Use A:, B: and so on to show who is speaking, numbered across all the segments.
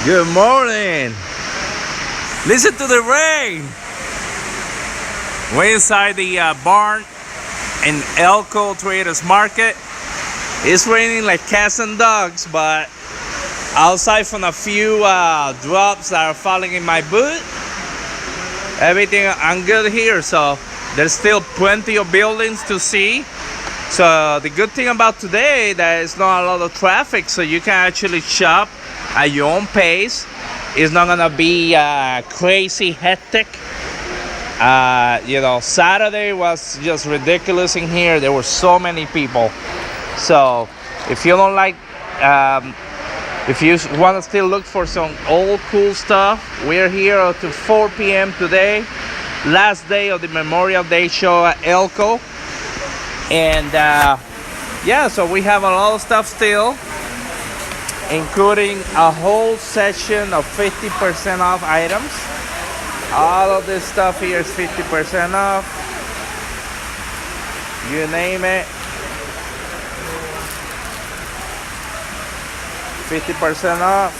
A: Good morning. Listen to the rain. We're inside the barn in Elko Traders Market. It's raining like cats and dogs, but outside from a few drops that are falling in my boot, everything I'm good here. So there's still plenty of buildings to see. So the good thing about today that it's not a lot of traffic, so you can actually shop at your own pace. It's not gonna be crazy hectic. Saturday was just ridiculous in here. There were so many people. So if you don't like, if you want to still look for some old cool stuff, we're here until 4 p.m. today, last day of the Memorial Day show at Elko. And so we have a lot of stuff still, including a whole section of 50% off items. All of this stuff here is 50% off. You name it. 50% off.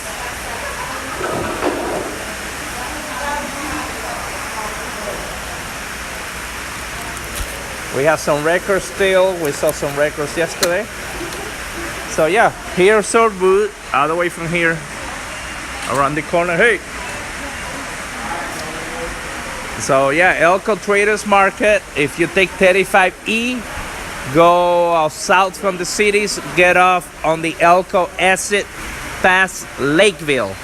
A: We have some records still. We saw some records yesterday. So yeah, here's our booth, all the way from here, around the corner. Hey. So yeah, Elko Traders Market. If you take 35E, go south from the cities, get off on the Elko exit past Lakeville.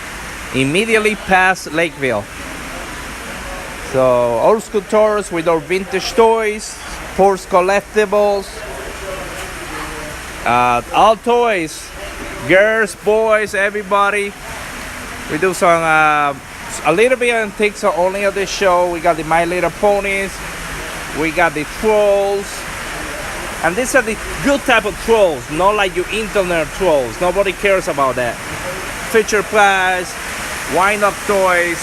A: Immediately past Lakeville. So old school tours with our vintage toys, sports collectibles, all toys, girls, boys, everybody. We do some a little bit of antiques only of this show. We got the My Little Ponies, we got the trolls, and these are the good type of trolls, not like your internet trolls. Nobody cares about that. Fisher Price, wind-up toys.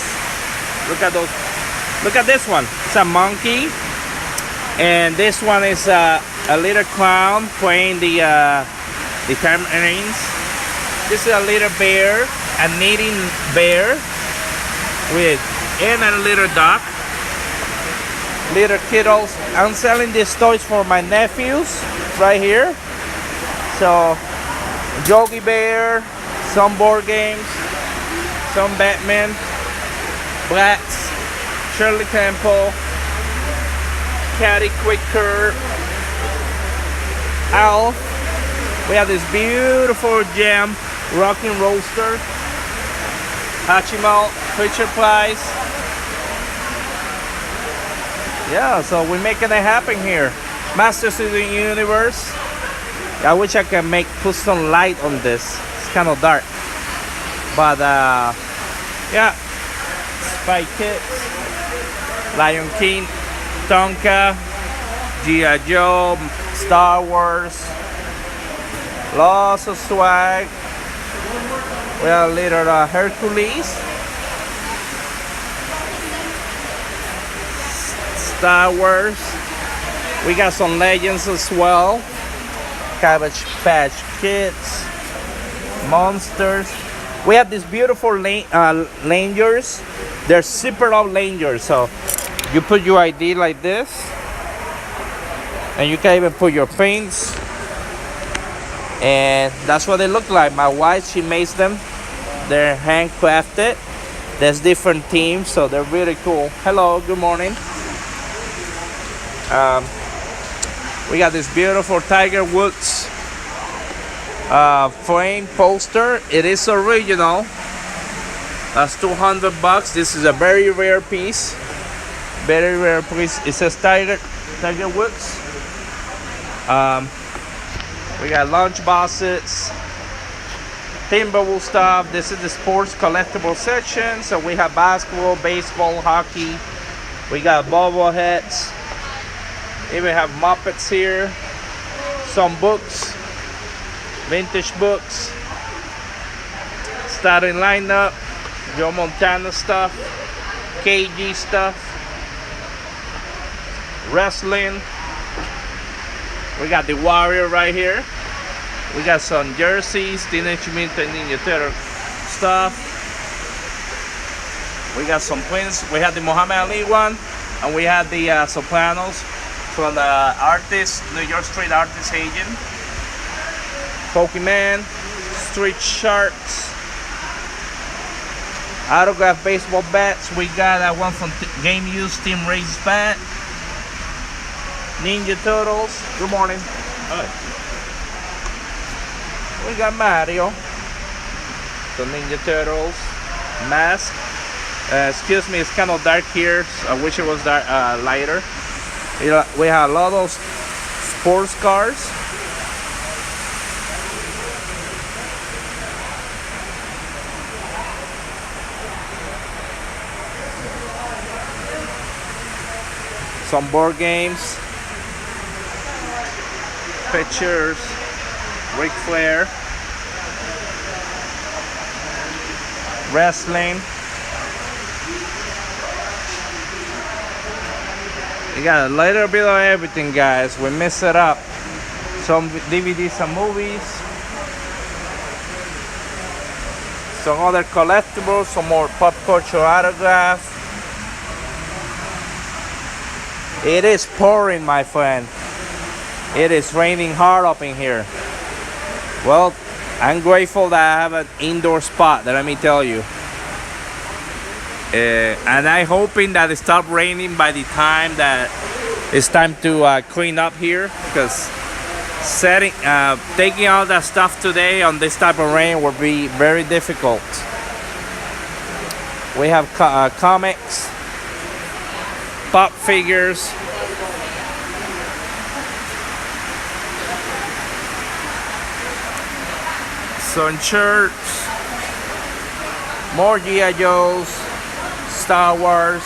A: Look at those. Look at this one. It's a monkey, and this one is a little clown playing the tamarines. This is a little bear, a knitting bear, and a little duck. Little kiddos. I'm selling these toys for my nephews right here. So, Yogi Bear, some board games, some Batman, Blacks, Shirley Temple, Caddy Quicker, Alf. We have this beautiful gem rocking roaster, Hachimal, Fisher Price. Yeah, so we're making it happen here. Masters of the Universe. I wish I could put some light on this. It's kind of dark. But yeah, Spy Kids, Lion King, Tonka, G.I. Joe, Star Wars. Lots of swag. We have a little Hercules, Star Wars. We got some Legends as well. Cabbage Patch Kids, Monsters. We have these beautiful lanyards. They're super up lanyards. So you put your ID like this, and you can even put your pins. And that's what they look like. My wife, she makes them. They're handcrafted. There's different teams, so they're really cool. Hello, good morning. We got this beautiful Tiger Woods frame poster. It is original. That's $200. This is a very rare piece. Very rare piece. It says Tiger Woods. We got lunch boxes, Timberwolf stuff. This is the sports collectible section. So we have basketball, baseball, hockey. We got bobbleheads. Even have Muppets here. Some books, vintage books. Starting lineup, Joe Montana stuff, KG stuff, wrestling. We got the Warrior right here. We got some jerseys, Teenage Mutant Ninja Turtle stuff. We got some prints. We had the Muhammad Ali one, and we had the Sopranos from the artist, New York Street artist agent. Pokemon, Street Sharks, autographed baseball bats. We got that one from Game Use Team Race bat. Ninja Turtles. Good morning. Hi. We got Mario. The Ninja Turtles mask. Excuse me, it's kind of dark here. I wish it was dark, lighter. We have a lot of sports cars. Some board games. Pictures. Ric Flair. Wrestling. We got a little bit of everything, guys. We mix it up. Some DVDs and movies. Some other collectibles. Some more pop culture autographs. It is pouring, my friend. It is raining hard up in here. Well, I'm grateful that I have an indoor spot, let me tell you. And I'm hoping that it stops raining by the time that it's time to clean up here, because taking all that stuff today on this type of rain will be very difficult. We have comics, pop figures, some shirts, more G.I. Joes, Star Wars,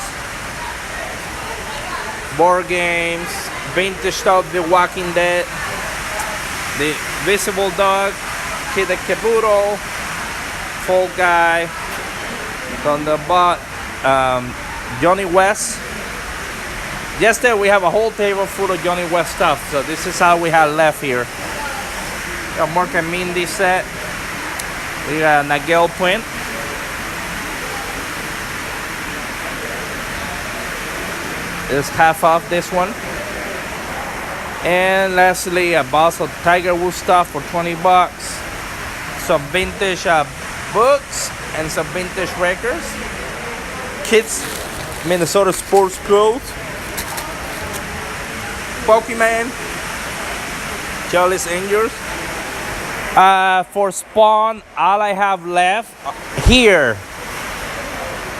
A: board games, vintage stuff, The Walking Dead, The Visible Dog, Kid the Caboodle, Fall Guy, Thunderbot, Johnny West. Yesterday we have a whole table full of Johnny West stuff, so this is how we have left here. Got Mark and Mindy set. We got a Nagel print. It's half off this one. And lastly, a box of Tiger Woods stuff for 20 bucks. Some vintage books and some vintage records. Kids Minnesota sports clothes. Pokemon. Charlie's Angels. For Spawn, all I have left here,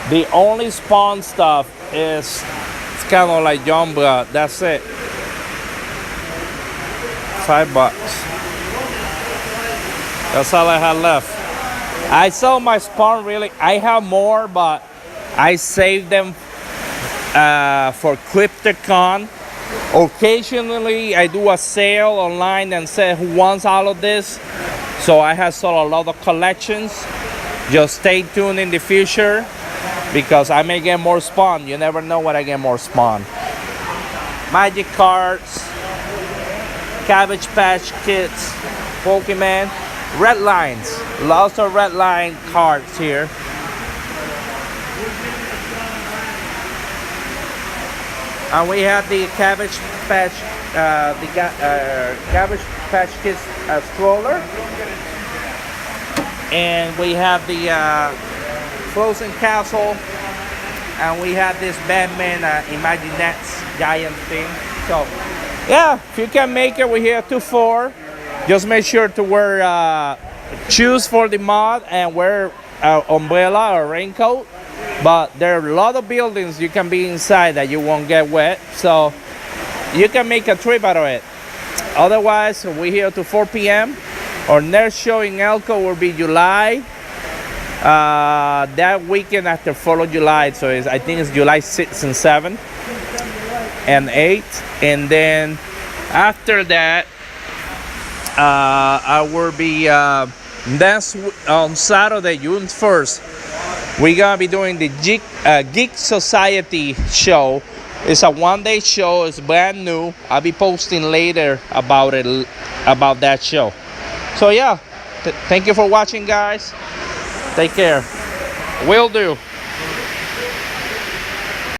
A: the only Spawn stuff is, it's kind of like Youngblood. That's it. $5. That's all I have left. I sell my Spawn really. I have more, but I save them for Crypticon. Occasionally, I do a sale online and say who wants all of this. So I have sold a lot of collections. Just stay tuned in the future, because I may get more Spawn. You never know when I get more Spawn. Magic cards, Cabbage Patch Kids, Pokemon, Red Lines. Lots of Red Line cards here. And we have the Cabbage Patch, Cabbage Patch Kids stroller. And we have the Frozen Castle. And we have this Batman Imaginettes giant thing. So, yeah, if you can make it, we're here to 4. Just make sure to wear shoes for the mud and wear an umbrella or raincoat. But there are a lot of buildings you can be inside that you won't get wet. So you can make a trip out of it. Otherwise, we're here to 4 p.m. Our next show in Elko will be July. That weekend after 4th of July. So I think it's July 6th and 7th and 8th. And then after that, I will be that's on Saturday, June 1st. We're gonna be doing the Geek Society show. It's a one-day show. It's brand new. I'll be posting later about it, about that show. So yeah, thank you for watching, guys. Take care. Will do.